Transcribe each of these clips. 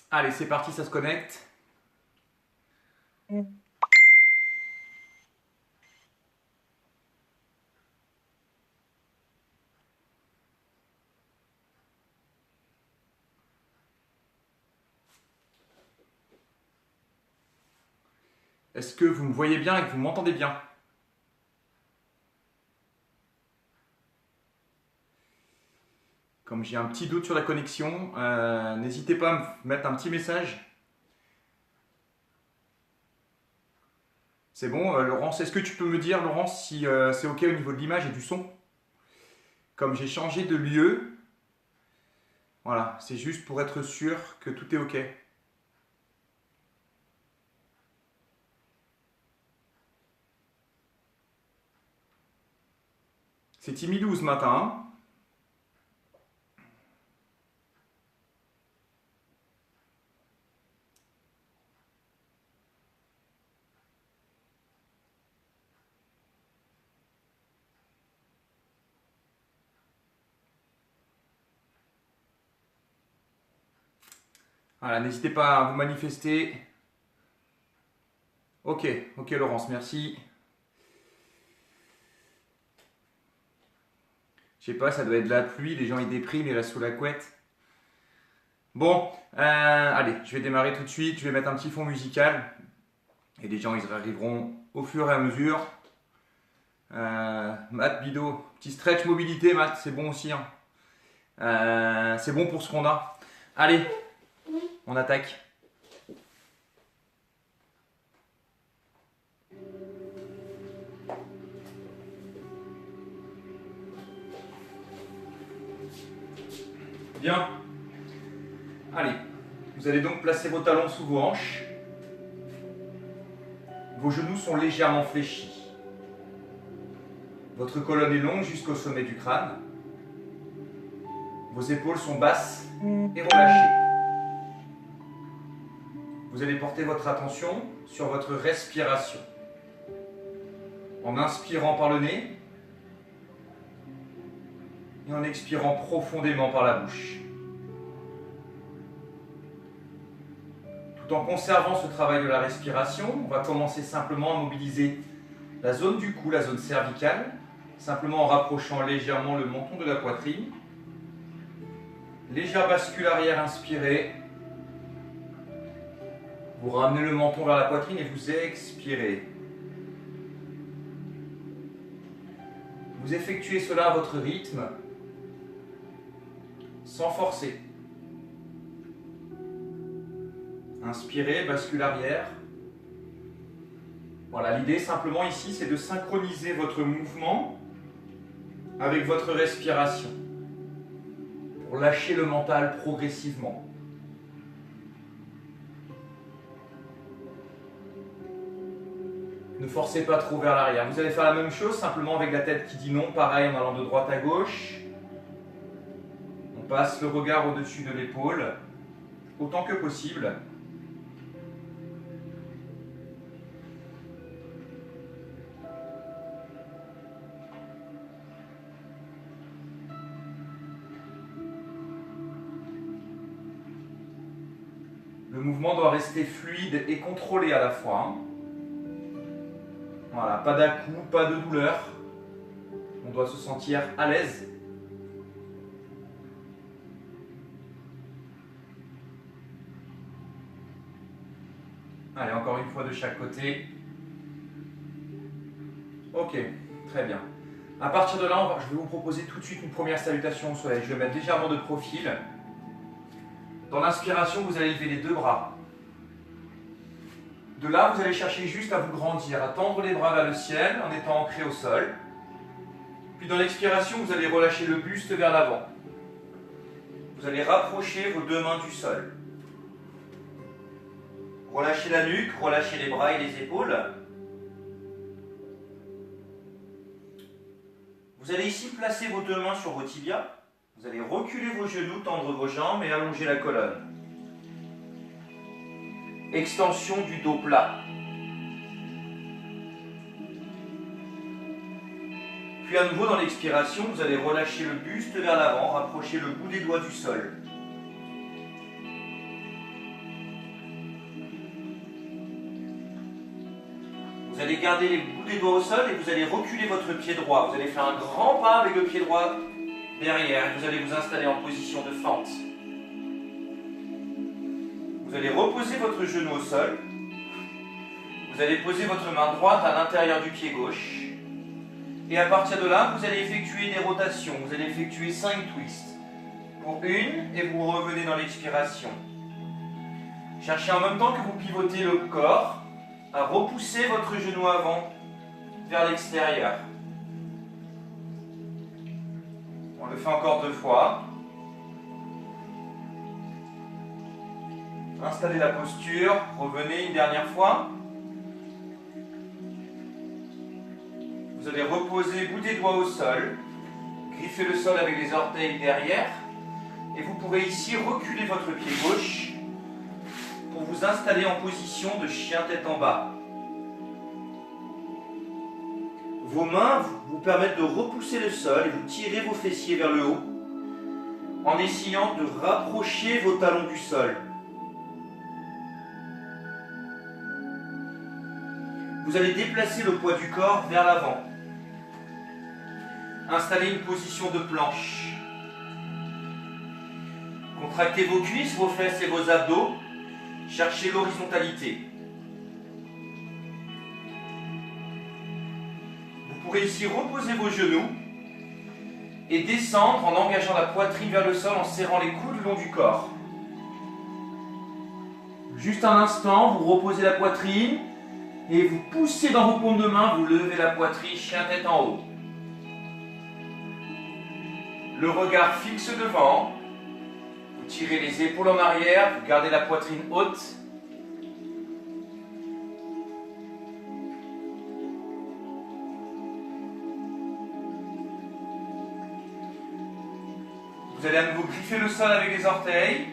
Allez, c'est parti, ça se connecte. Est-ce que vous me voyez bien et que vous m'entendez bien? Comme j'ai un petit doute sur la connexion, n'hésitez pas à me mettre un petit message. C'est bon, Laurence, est-ce que tu peux me dire, Laurence, si c'est OK au niveau de l'image et du son? Comme j'ai changé de lieu, voilà, c'est juste pour être sûr que tout est OK. C'est timidou ce matin, hein. Voilà, n'hésitez pas à vous manifester. OK, OK Laurence, merci. Je sais pas, ça doit être de la pluie, les gens ils dépriment, ils restent sous la couette. Bon, allez, je vais démarrer tout de suite, je vais mettre un petit fond musical. Et les gens ils arriveront au fur et à mesure. Matt Bido, petit stretch mobilité, Matt, c'est bon aussi, hein. C'est bon pour ce qu'on a. Allez, on attaque. Bien. Allez, vous allez donc placer vos talons sous vos hanches. Vos genoux sont légèrement fléchis. Votre colonne est longue jusqu'au sommet du crâne. Vos épaules sont basses et relâchées. Vous allez porter votre attention sur votre respiration. En inspirant par le nez et en expirant profondément par la bouche. Tout en conservant ce travail de la respiration, on va commencer simplement à mobiliser la zone du cou, la zone cervicale, simplement en rapprochant légèrement le menton de la poitrine. Légère bascule arrière, inspirez. Vous ramenez le menton vers la poitrine et vous expirez. Vous effectuez cela à votre rythme, sans forcer. Inspirez, bascule arrière. Voilà, l'idée simplement ici, c'est de synchroniser votre mouvement avec votre respiration pour lâcher le mental progressivement. Ne forcez pas trop vers l'arrière. Vous allez faire la même chose, simplement avec la tête qui dit non, pareil en allant de droite à gauche. On passe le regard au-dessus de l'épaule, autant que possible. Le mouvement doit rester fluide et contrôlé à la fois. Voilà, pas d'à-coups, pas de douleur. On doit se sentir à l'aise. Allez, encore une fois de chaque côté. Ok, très bien. À partir de là, je vais vous proposer tout de suite une première salutation au soleil. Je vais mettre légèrement de profil. Dans l'inspiration, vous allez lever les deux bras. De là, vous allez chercher juste à vous grandir, à tendre les bras vers le ciel en étant ancré au sol. Puis dans l'expiration, vous allez relâcher le buste vers l'avant. Vous allez rapprocher vos deux mains du sol. Relâchez la nuque, relâchez les bras et les épaules. Vous allez ici placer vos deux mains sur vos tibias. Vous allez reculer vos genoux, tendre vos jambes et allonger la colonne. Extension du dos plat. Puis à nouveau dans l'expiration, vous allez relâcher le buste vers l'avant, rapprocher le bout des doigts du sol. allez garder les bouts des doigts au sol et vous allez reculer votre pied droit. Vous allez faire un grand pas avec le pied droit derrière. Vous allez vous installer en position de fente. Vous allez reposer votre genou au sol. Vous allez poser votre main droite à l'intérieur du pied gauche. Et à partir de là, vous allez effectuer des rotations. Vous allez effectuer 5 twists. Pour une, et vous revenez dans l'expiration. Cherchez en même temps que vous pivotez le corps à repousser votre genou avant vers l'extérieur. On le fait encore 2 fois. Installez la posture, revenez une dernière fois. Vous allez reposer bout des doigts au sol, griffer le sol avec les orteils derrière, et vous pourrez ici reculer votre pied gauche pour vous installer en position de chien tête en bas. Vos mains vous permettent de repousser le sol et vous tirez vos fessiers vers le haut en essayant de rapprocher vos talons du sol. Vous allez déplacer le poids du corps vers l'avant. Installez une position de planche. Contractez vos cuisses, vos fesses et vos abdos. Cherchez l'horizontalité. Vous pourrez ici reposer vos genoux et descendre en engageant la poitrine vers le sol en serrant les coudes le long du corps. Juste un instant, vous reposez la poitrine et vous poussez dans vos paumes de main, vous levez la poitrine, chien tête en haut. Le regard fixe devant. Vous tirez les épaules en arrière, vous gardez la poitrine haute. Vous allez à nouveau griffer le sol avec les orteils.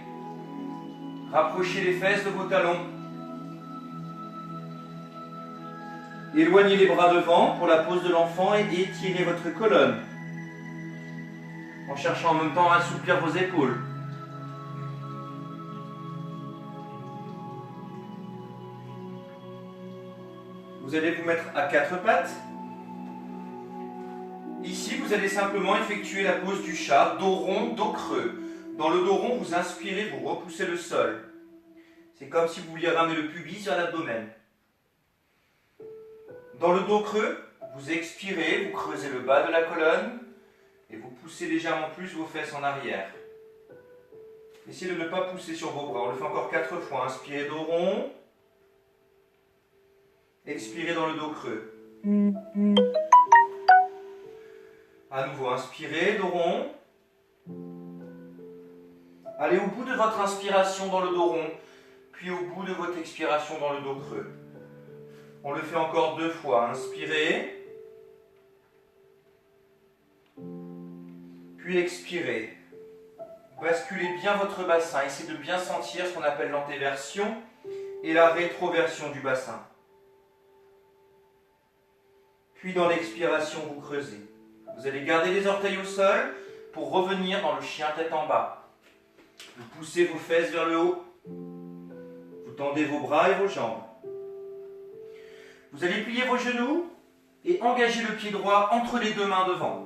Rapprochez les fesses de vos talons. Éloignez les bras devant pour la pose de l'enfant et étirez votre colonne. En cherchant en même temps à assouplir vos épaules. Vous allez vous mettre à 4 pattes. Ici, vous allez simplement effectuer la pose du chat, dos rond, dos creux. Dans le dos rond, vous inspirez, vous repoussez le sol. C'est comme si vous vouliez ramener le pubis vers l'abdomen. Dans le dos creux, vous expirez, vous creusez le bas de la colonne et vous poussez légèrement plus vos fesses en arrière. Essayez de ne pas pousser sur vos bras. On le fait encore 4 fois. Inspirez, dos rond. Expirez dans le dos creux. À nouveau, inspirez, dos rond. Allez au bout de votre inspiration dans le dos rond, puis au bout de votre expiration dans le dos creux. On le fait encore 2 fois. Inspirez. Puis expirez. Basculez bien votre bassin. Essayez de bien sentir ce qu'on appelle l'antéversion et la rétroversion du bassin. Puis dans l'expiration, vous creusez. Vous allez garder les orteils au sol pour revenir dans le chien tête en bas. Vous poussez vos fesses vers le haut. Vous tendez vos bras et vos jambes. Vous allez plier vos genoux et engager le pied droit entre les 2 mains devant.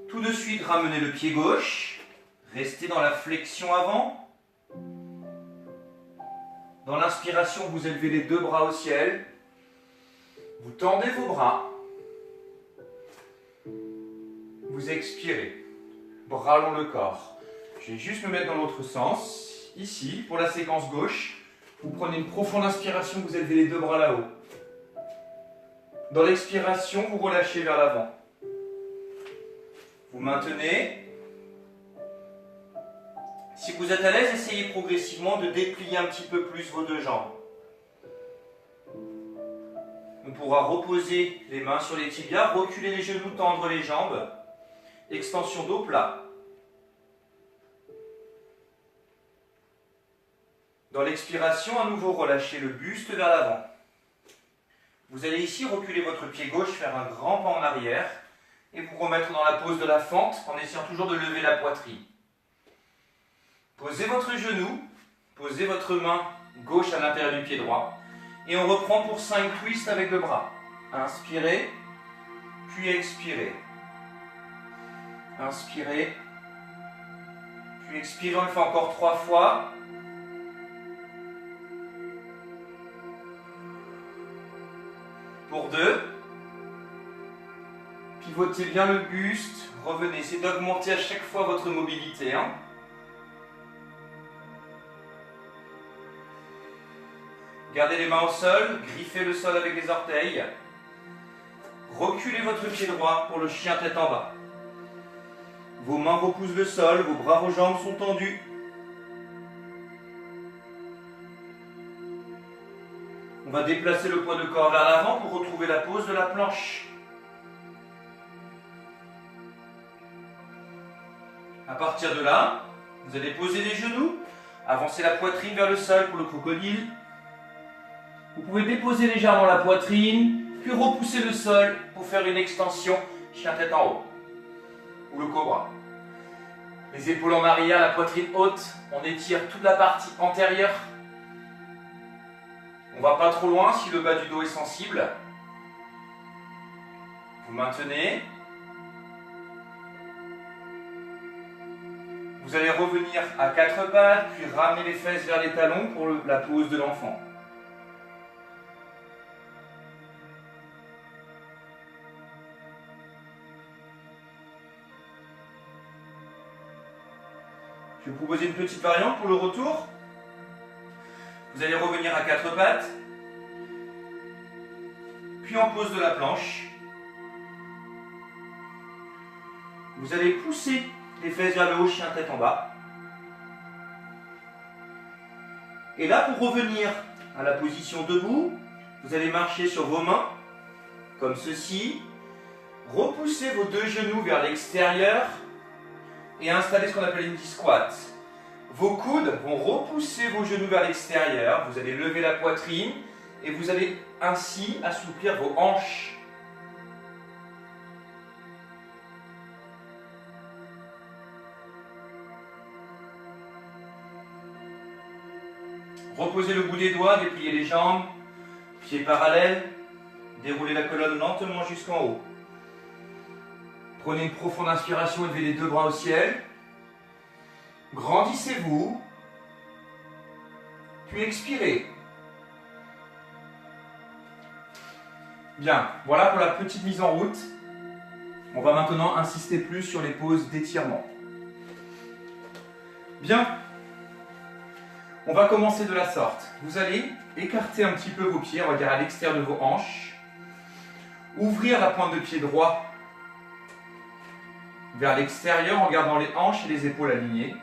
Tout de suite, ramenez le pied gauche. Restez dans la flexion avant. Dans l'inspiration, vous élevez les 2 bras au ciel. Vous tendez vos bras. Vous expirez. Bras long le corps. Je vais juste me mettre dans l'autre sens. Ici, pour la séquence gauche, vous prenez une profonde inspiration, vous élevez les 2 bras là-haut. Dans l'expiration, vous relâchez vers l'avant. Vous maintenez. Si vous êtes à l'aise, essayez progressivement de déplier un petit peu plus vos 2 jambes. On pourra reposer les mains sur les tibias, reculer les genoux, tendre les jambes. Extension dos plat. Dans l'expiration, à nouveau, relâchez le buste vers l'avant. Vous allez ici reculer votre pied gauche, faire un grand pas en arrière et vous remettre dans la pose de la fente en essayant toujours de lever la poitrine. Posez votre genou, posez votre main gauche à l'intérieur du pied droit Et on reprend pour 5 twists avec le bras. Inspirez, puis expirez. Inspirez, puis expirez. On le fait encore 3 fois. Pour 2. Pivotez bien le buste. Revenez. C'est d'augmenter à chaque fois votre mobilité. Gardez les mains au sol. Griffez le sol avec les orteils. Reculez votre pied droit pour le chien tête en bas. Vos mains repoussent le sol. Vos bras, vos jambes sont tendus. On va déplacer le poids de corps vers l'avant pour retrouver la pose de la planche. À partir de là, vous allez poser les genoux, avancer la poitrine vers le sol pour le crocodile. Vous pouvez déposer légèrement la poitrine, puis repousser le sol pour faire une extension chien tête en haut. Ou le cobra. Les épaules en arrière, la poitrine haute, on étire toute la partie antérieure. On ne va pas trop loin si le bas du dos est sensible. Vous maintenez. Vous allez revenir à 4 pattes, puis ramener les fesses vers les talons pour la pose de l'enfant. Je vais vous proposer une petite variante pour le retour. Vous allez revenir à 4 pattes, puis en pose de la planche. Vous allez pousser les fesses vers le haut, chien tête en bas. Et là, pour revenir à la position debout, vous allez marcher sur vos mains, comme ceci. Repoussez vos 2 genoux vers l'extérieur et installez ce qu'on appelle une squat. Vos coudes vont repousser vos genoux vers l'extérieur. Vous allez lever la poitrine et vous allez ainsi assouplir vos hanches. Reposez le bout des doigts, dépliez les jambes, pieds parallèles, déroulez la colonne lentement jusqu'en haut. Prenez une profonde inspiration, élevez les 2 bras au ciel. Grandissez-vous, puis expirez. Bien, voilà pour la petite mise en route. On va maintenant insister plus sur les poses d'étirement. Bien. On va commencer de la sorte. Vous allez écarter un petit peu vos pieds, on va dire à l'extérieur de vos hanches. Ouvrir la pointe de pied droit vers l'extérieur en gardant les hanches et les épaules alignées.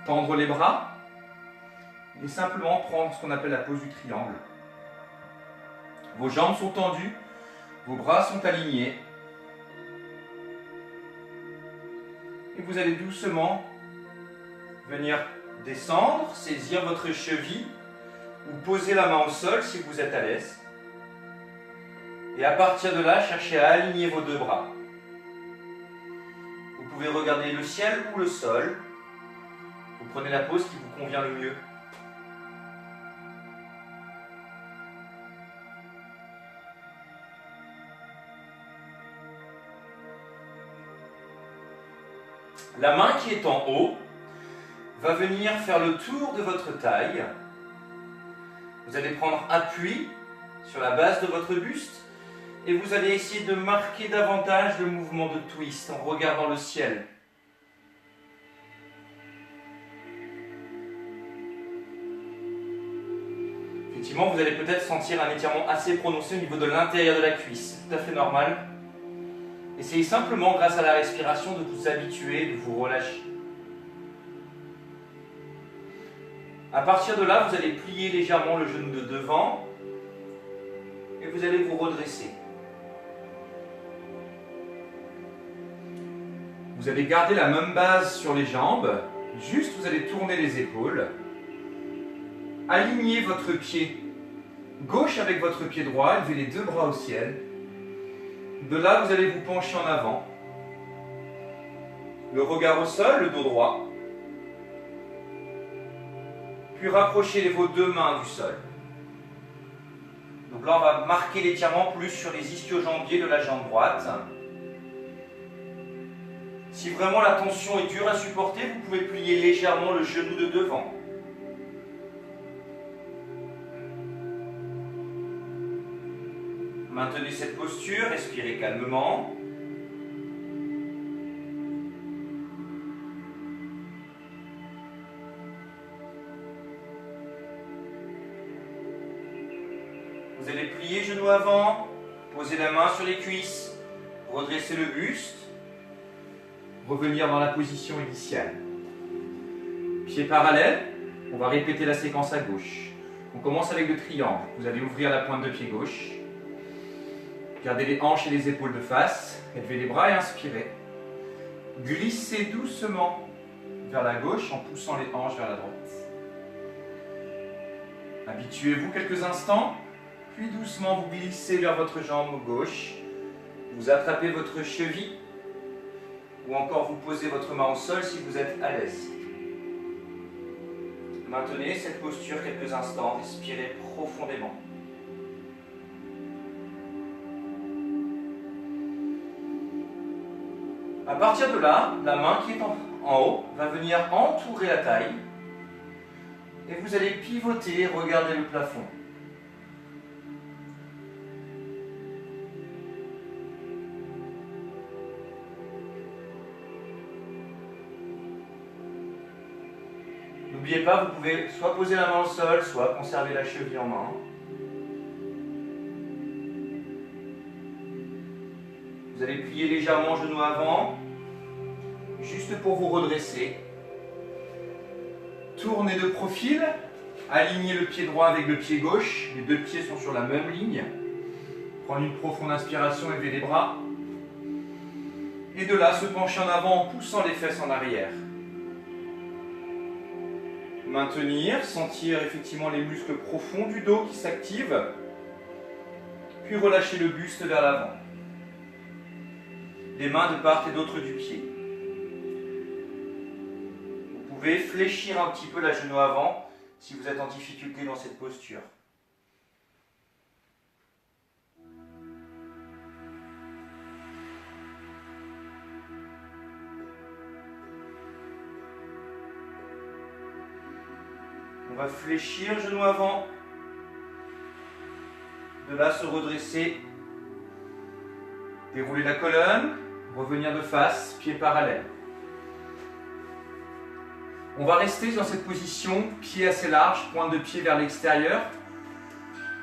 Tendre les bras et simplement prendre ce qu'on appelle la pose du triangle. Vos jambes sont tendues, vos bras sont alignés. Et vous allez doucement venir descendre, saisir votre cheville ou poser la main au sol si vous êtes à l'aise. Et à partir de là, cherchez à aligner vos 2 bras. Vous pouvez regarder le ciel ou le sol. Vous prenez la pose qui vous convient le mieux. La main qui est en haut va venir faire le tour de votre taille. Vous allez prendre appui sur la base de votre buste et vous allez essayer de marquer davantage le mouvement de twist en regardant le ciel. Effectivement, vous allez peut-être sentir un étirement assez prononcé au niveau de l'intérieur de la cuisse. C'est tout à fait normal. Essayez simplement, grâce à la respiration, de vous habituer, de vous relâcher. À partir de là, vous allez plier légèrement le genou de devant et vous allez vous redresser. Vous allez garder la même base sur les jambes, juste vous allez tourner les épaules. Alignez votre pied gauche avec votre pied droit, levez les 2 bras au ciel. De là, vous allez vous pencher en avant. Le regard au sol, le dos droit. Puis rapprochez vos 2 mains du sol. Donc là, on va marquer l'étirement plus sur les ischio-jambiers de la jambe droite. Si vraiment la tension est dure à supporter, vous pouvez plier légèrement le genou de devant. Maintenez cette posture, respirez calmement. Vous allez plier genou avant, poser la main sur les cuisses, redresser le buste, revenir dans la position initiale. Pieds parallèles, on va répéter la séquence à gauche. On commence avec le triangle. Vous allez ouvrir la pointe de pied gauche. Gardez les hanches et les épaules de face. Élevez les bras et inspirez. Glissez doucement vers la gauche en poussant les hanches vers la droite. Habituez-vous quelques instants. Puis doucement, vous glissez vers votre jambe gauche. Vous attrapez votre cheville. Ou encore vous posez votre main au sol si vous êtes à l'aise. Maintenez cette posture quelques instants. Respirez profondément. À partir de là, la main qui est en haut va venir entourer la taille. Et vous allez pivoter et regarder le plafond. N'oubliez pas, vous pouvez soit poser la main au sol, soit conserver la cheville en main. Vous allez plier légèrement genou avant, juste pour vous redresser. Tournez de profil, alignez le pied droit avec le pied gauche, les deux pieds sont sur la même ligne. Prenez une profonde inspiration, élevez les bras. Et de là, se pencher en avant en poussant les fesses en arrière. Maintenir, sentir effectivement les muscles profonds du dos qui s'activent. Puis relâcher le buste vers l'avant. Les mains de part et d'autre du pied. Vous pouvez fléchir un petit peu la genou avant si vous êtes en difficulté dans cette posture. On va fléchir genou avant. De là, se redresser. Dérouler la colonne. Revenir de face, pieds parallèles. On va rester dans cette position, pied assez large, pointe de pied vers l'extérieur,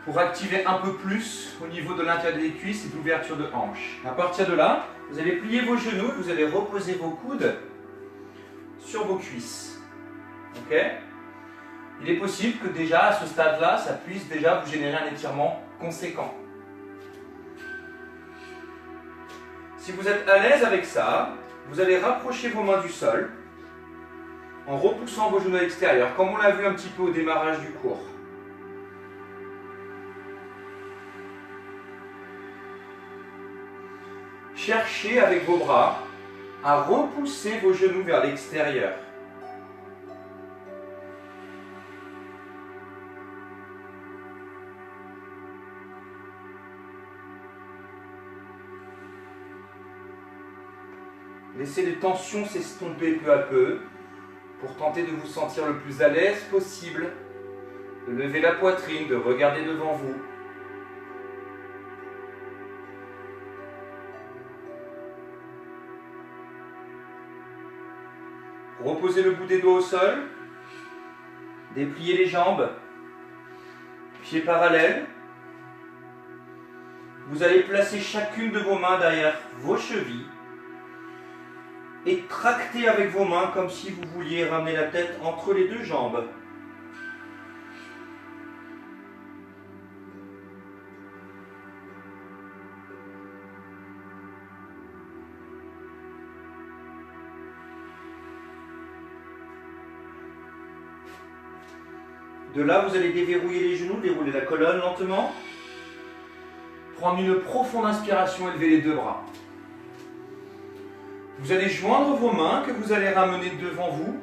pour activer un peu plus au niveau de l'intérieur des cuisses et d'ouverture de hanche. À partir de là, vous allez plier vos genoux, vous allez reposer vos coudes sur vos cuisses. Ok ? Il est possible que déjà à ce stade-là, ça puisse déjà vous générer un étirement conséquent. Si vous êtes à l'aise avec ça, vous allez rapprocher vos mains du sol en repoussant vos genoux à l'extérieur, comme on l'a vu un petit peu au démarrage du cours. Cherchez avec vos bras à repousser vos genoux vers l'extérieur. Laissez les tensions s'estomper peu à peu pour tenter de vous sentir le plus à l'aise possible, de lever la poitrine, de regarder devant vous. Reposez le bout des doigts au sol, dépliez les jambes, pieds parallèles. Vous allez placer chacune de vos mains derrière vos chevilles et tracter avec vos mains comme si vous vouliez ramener la tête entre les deux jambes. De là, vous allez déverrouiller les genoux, dérouler la colonne lentement. Prendre une profonde inspiration, élever les deux bras. Vous allez joindre vos mains que vous allez ramener devant vous,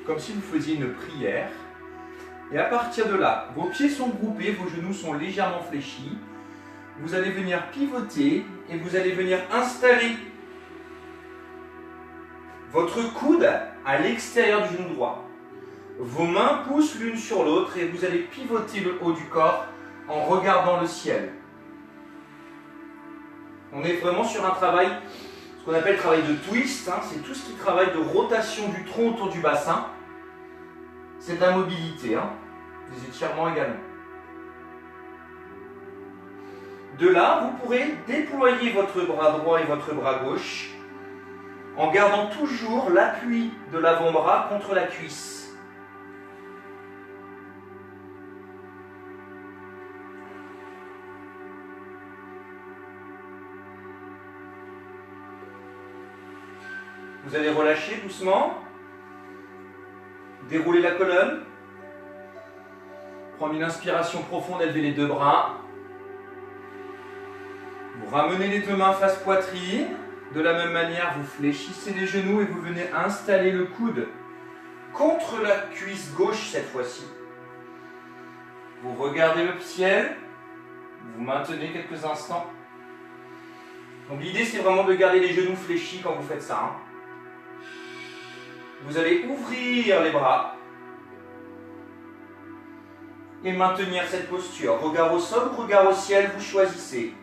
comme si vous faisiez une prière. Et à partir de là, vos pieds sont groupés, vos genoux sont légèrement fléchis. Vous allez venir pivoter et vous allez venir installer votre coude à l'extérieur du genou droit. Vos mains poussent l'une sur l'autre et vous allez pivoter le haut du corps en regardant le ciel. On est vraiment sur un travail, ce qu'on appelle le travail de twist, hein, c'est tout ce qui travaille de rotation du tronc autour du bassin. C'est de la mobilité, hein, des étirements également. De là, vous pourrez déployer votre bras droit et votre bras gauche en gardant toujours l'appui de l'avant-bras contre la cuisse. Vous allez relâcher doucement, dérouler la colonne, prendre une inspiration profonde, élever les deux bras. Vous ramenez les deux mains face poitrine. De la même manière, vous fléchissez les genoux et vous venez installer le coude contre la cuisse gauche cette fois-ci. Vous regardez le ciel, vous maintenez quelques instants. Donc l'idée c'est vraiment de garder les genoux fléchis quand vous faites ça. Hein. Vous allez ouvrir les bras et maintenir cette posture. Regard au sol ou regard au ciel, vous choisissez.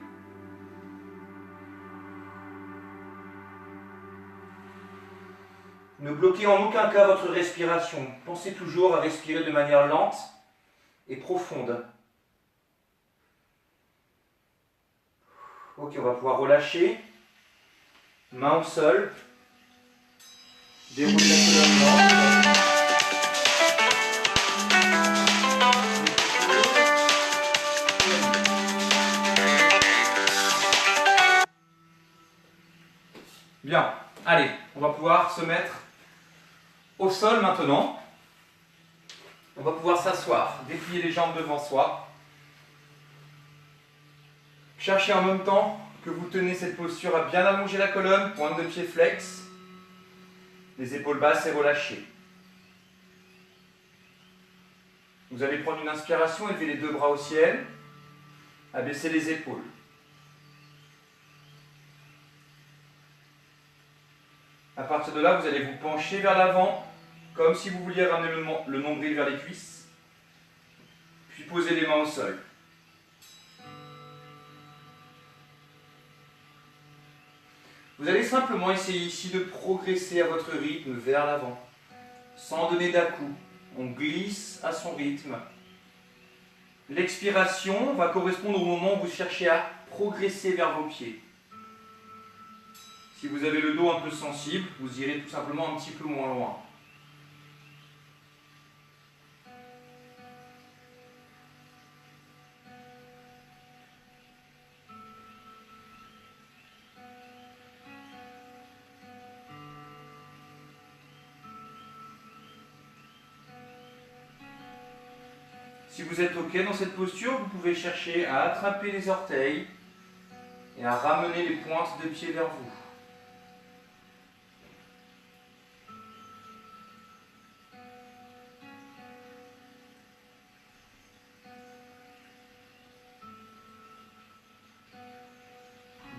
Ne bloquez en aucun cas votre respiration. Pensez toujours à respirer de manière lente et profonde. Ok, on va pouvoir relâcher. Main au sol. Déroulez la colonne lente. Bien, allez, on va pouvoir se mettre au sol maintenant. On va pouvoir s'asseoir, déplier les jambes devant soi. Cherchez en même temps que vous tenez cette posture à bien allonger la colonne, pointe de pied flex, les épaules basses et relâchées. Vous allez prendre une inspiration, élever les deux bras au ciel, abaisser les épaules. À partir de là, vous allez vous pencher vers l'avant, comme si vous vouliez ramener le nombril vers les cuisses, puis poser les mains au sol. Vous allez simplement essayer ici de progresser à votre rythme vers l'avant, sans donner d'à-coups. On glisse à son rythme. L'expiration va correspondre au moment où vous cherchez à progresser vers vos pieds. Si vous avez le dos un peu sensible, vous irez tout simplement un petit peu moins loin. Si vous êtes OK dans cette posture, vous pouvez chercher à attraper les orteils et à ramener les pointes de pied vers vous.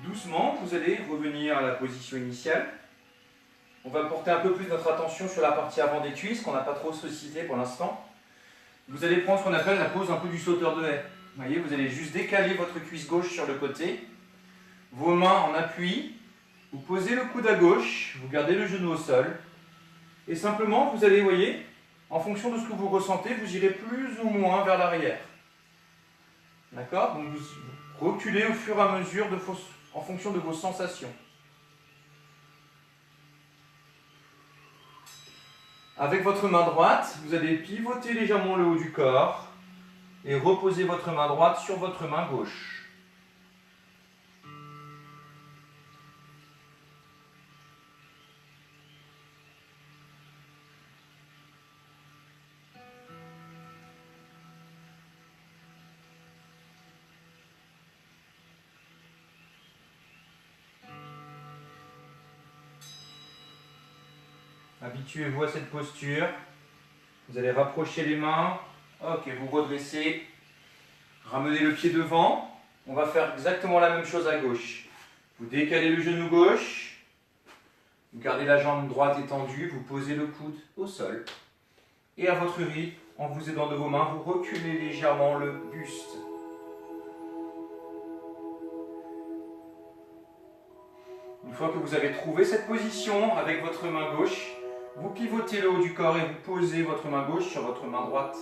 Doucement, vous allez revenir à la position initiale. On va porter un peu plus notre attention sur la partie avant des cuisses, qu'on n'a pas trop sollicité pour l'instant. Vous allez prendre ce qu'on appelle la pose un peu du sauteur de haie. Vous voyez, vous allez juste décaler votre cuisse gauche sur le côté, vos mains en appui, vous posez le coude à gauche, vous gardez le genou au sol, et simplement, vous allez, voyez, en fonction de ce que vous ressentez, vous irez plus ou moins vers l'arrière. D'accord? Donc vous reculez au fur et à mesure en fonction de vos sensations. Avec votre main droite, vous allez pivoter légèrement le haut du corps et reposer votre main droite sur votre main gauche. Habituez-vous à cette posture. Vous allez rapprocher les mains, Ok, vous redressez. Ramenez le pied devant. On va faire exactement la même chose à gauche. Vous décalez le genou gauche. Vous gardez la jambe droite étendue. Vous posez le coude au sol. Et à votre rythme, en vous aidant de vos mains, vous reculez légèrement le buste. Une fois que vous avez trouvé cette position avec votre main gauche, vous pivotez le haut du corps et vous posez votre main gauche sur votre main droite.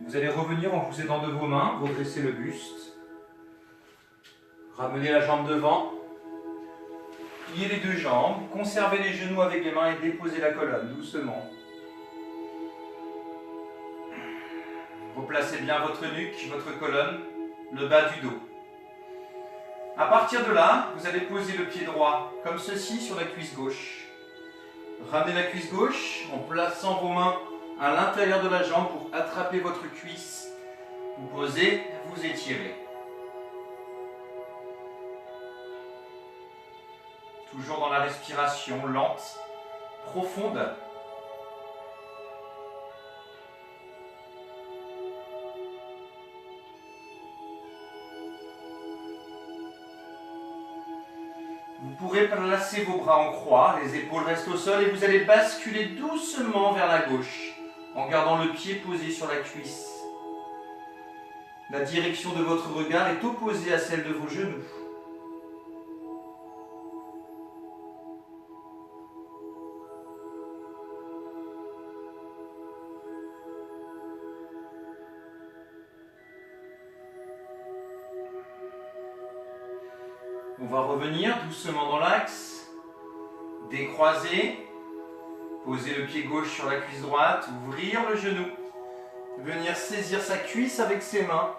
Vous allez revenir en vous aidant de vos mains, redresser le buste. Ramenez la jambe devant. Pliez les deux jambes. Conservez les genoux avec les mains et déposez la colonne doucement. Replacez bien votre nuque, votre colonne, le bas du dos. À partir de là, vous allez poser le pied droit, comme ceci, sur la cuisse gauche. Ramenez la cuisse gauche en plaçant vos mains à l'intérieur de la jambe pour attraper votre cuisse. Vous posez, vous étirez. Toujours dans la respiration lente, profonde. Vous pourrez placer vos bras en croix, les épaules restent au sol et vous allez basculer doucement vers la gauche en gardant le pied posé sur la cuisse. La direction de votre regard est opposée à celle de vos genoux. On va revenir doucement dans l'axe, décroiser, poser le pied gauche sur la cuisse droite, ouvrir le genou, venir saisir sa cuisse avec ses mains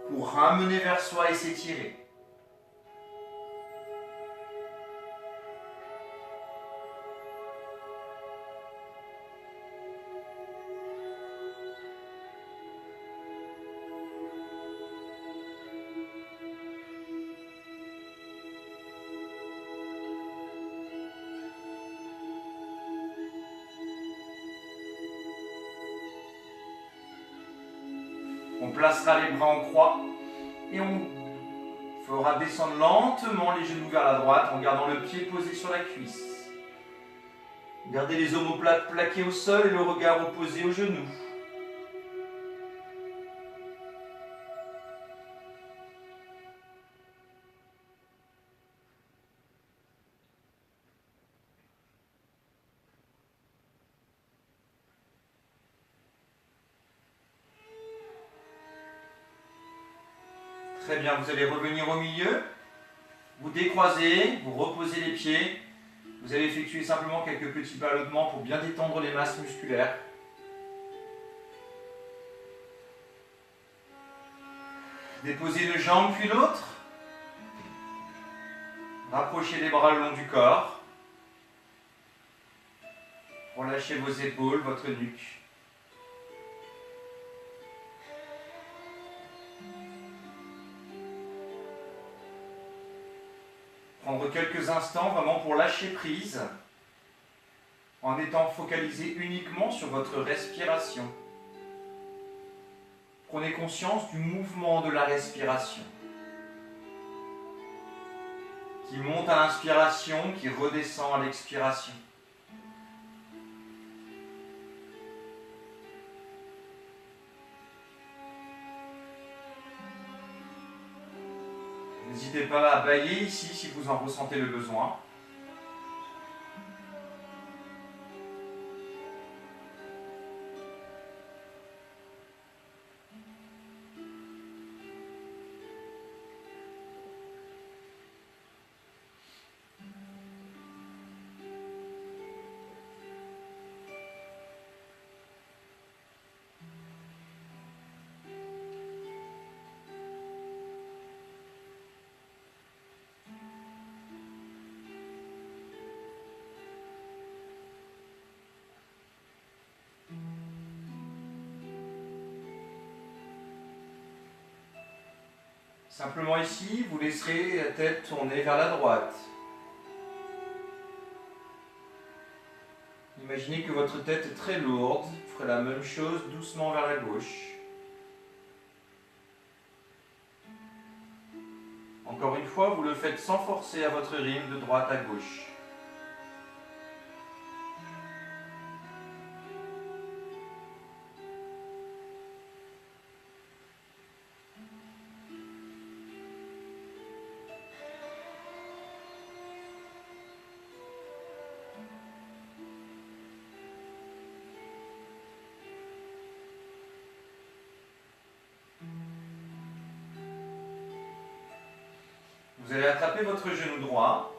pour ramener vers soi et s'étirer. On placera les bras en croix et on fera descendre lentement les genoux vers la droite en gardant le pied posé sur la cuisse. Gardez les omoplates plaquées au sol et le regard opposé aux genoux. Très bien, vous allez revenir au milieu, vous décroisez, vous reposez les pieds, vous allez effectuer simplement quelques petits ballonnements pour bien détendre les masses musculaires. Déposez une jambe puis l'autre, rapprochez les bras le long du corps, relâchez vos épaules, votre nuque. Prendre quelques instants vraiment pour lâcher prise en étant focalisé uniquement sur votre respiration. Prenez conscience du mouvement de la respiration qui monte à l'inspiration, qui redescend à l'expiration. N'hésitez pas à bâiller ici si vous en ressentez le besoin. Simplement ici, vous laisserez la tête tourner vers la droite. Imaginez que votre tête est très lourde, vous ferez la même chose doucement vers la gauche. Encore une fois, vous le faites sans forcer à votre rythme de droite à gauche. Vous allez attraper votre genou droit.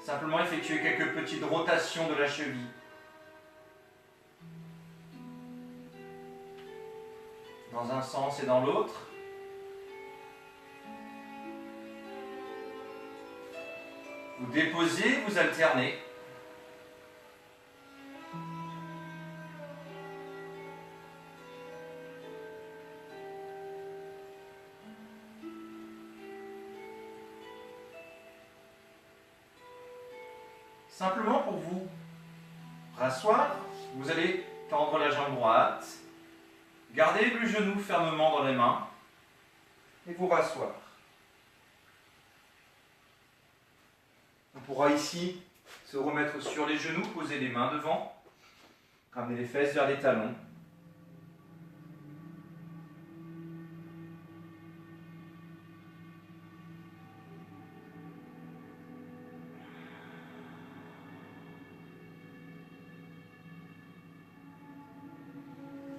Simplement effectuer quelques petites rotations de la cheville. Dans un sens et dans l'autre. Vous déposez, vous alternez. Simplement pour vous rasseoir, vous allez tendre la jambe droite, garder le genou fermement dans les mains et vous rasseoir. On pourra ici se remettre sur les genoux, poser les mains devant, ramener les fesses vers les talons.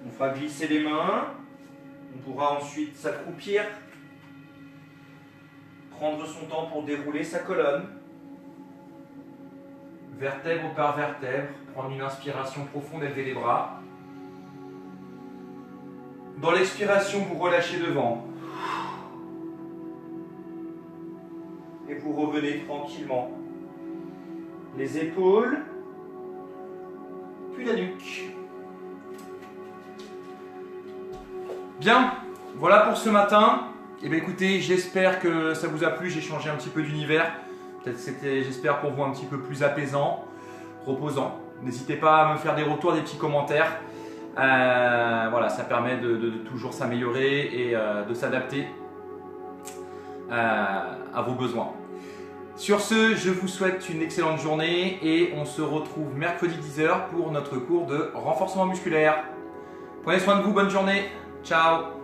On fera glisser les mains, on pourra ensuite s'accroupir, prendre son temps pour dérouler sa colonne, vertèbre par vertèbre, prendre une inspiration profonde, élever les bras. Dans l'expiration, vous relâchez devant. Et vous revenez tranquillement. Les épaules, puis la nuque. Bien, voilà pour ce matin. Eh bien écoutez, j'espère que ça vous a plu, j'ai changé un petit peu d'univers. Peut-être c'était, j'espère, pour vous un petit peu plus apaisant, reposant. N'hésitez pas à me faire des retours, des petits commentaires. Voilà, ça permet de toujours s'améliorer et de s'adapter à vos besoins. Sur ce, je vous souhaite une excellente journée et on se retrouve mercredi 10h pour notre cours de renforcement musculaire. Prenez soin de vous, bonne journée. Ciao.